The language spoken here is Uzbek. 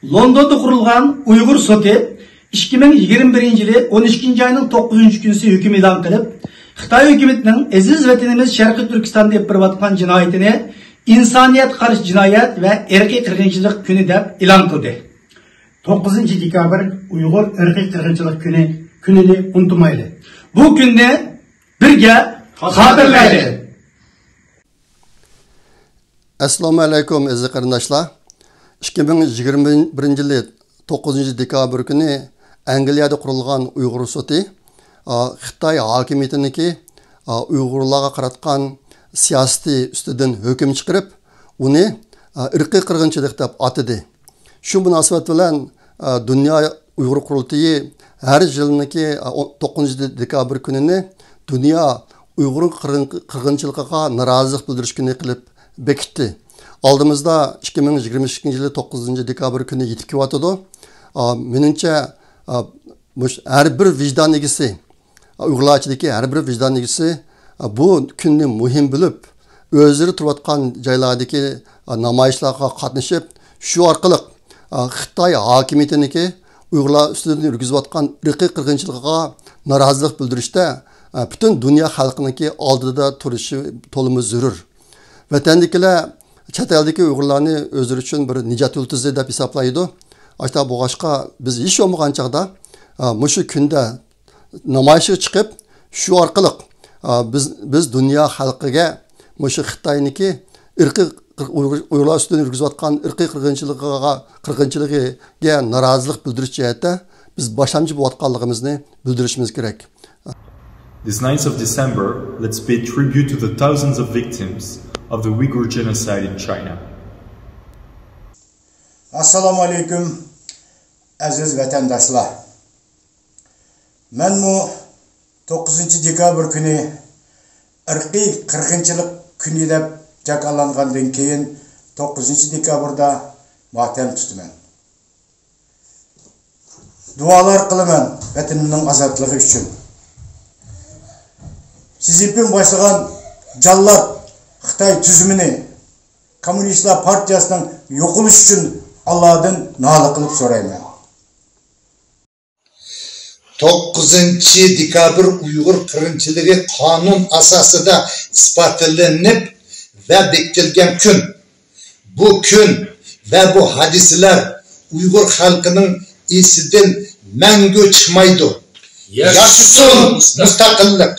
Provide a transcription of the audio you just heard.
London'da kurulgan Uygur Soti 2021 yılı 12. ayının 9. günüsü hüküm ilan kılıp, Xitay hükümetinin aziz vatanimiz Şarkı Türkistan'da yapıp cinayetini insaniyet karşı cinayet ve erkek kırgınçılık günü de ilan kıldı. 9. dekabr Uygur erkek kırgınçılık gününü unutmaylı. Bu günde birge hatırlaylı. Assalamu alaikum aziz qarindoshlar. 2021 yılı 9. dekabr günü Angliyada qurilgan Uyghur soti Xitoy hokimiyatiniki Uyg'urlarga qaratgan siyosiy ustidan hukm chiqarib, uni irqiy qirg'inchilik deb atadi. Shu munosabat bilan Dunyo Uyg'ur qurultiyi har yilniki 9 dekabr kunini Dunyo Uyg'ur qirg'inchiligiga norozilik bildirish kuni qilib bekitdi. Aldığımızda 2022 yılı 9. dekabr günü yetib kelyapti. Menimcha her bir vicdan egisi, Uyg'urlarchidagi her bir vicdan egisi bu kunni muhim bilib, o'zlari turayotgan joylardagi namoyishlarga qatnashib, shu orqali Xitoy hokimiyatiniki Uyg'urlar ustidan yurgizayotgan irqiy qirg'inchiligiga norozilik bildirishda butun dunyo xalqiniki oldida turishi to'limi zarur. Vatandakilar chet eldagi Uyg'urlarni o'zlari uchun bir nijot yulduzi deb hisoblaydi. Ashta bo'g'ashqa biz hech bo'lmagan chaqda mushu kunda namoyishga chiqib, shu orqali biz dunyo xalqiga mushu Xitoyniki irqiy Uyg'urlar ustidan yurgizayotgan irqiy qirg'inchiligiga norozilik bildirish jihatda biz boshlamchi bo'layotganligimizni bildirishimiz kerak. This 9th of December, let's pay tribute to the thousands of victims of the Uyghur genocide in China. Assalamu alaikum aziz vatandaşlar. Men bu 9 dekabr günü irqiy qirg'inchilik kuni deb jakalangandan keyin 9 dekabrda matem tutaman. Dualar qilaman vatanimning ozodligi uchun. Sizipin başlagan jallat Xitoy tuzumini Komünistlar Partiyasının yo'qolish uchun Allah'dan nala qilib so'rayman. 9 dekabr Uyghur qirg'inchiligi qonun asosida isbotlanib va bekitilgan kun. Bu kun va bu hodisalar Uyghur xalqining esidan mangu chiqmaydi. Yaşasın mustaqillik.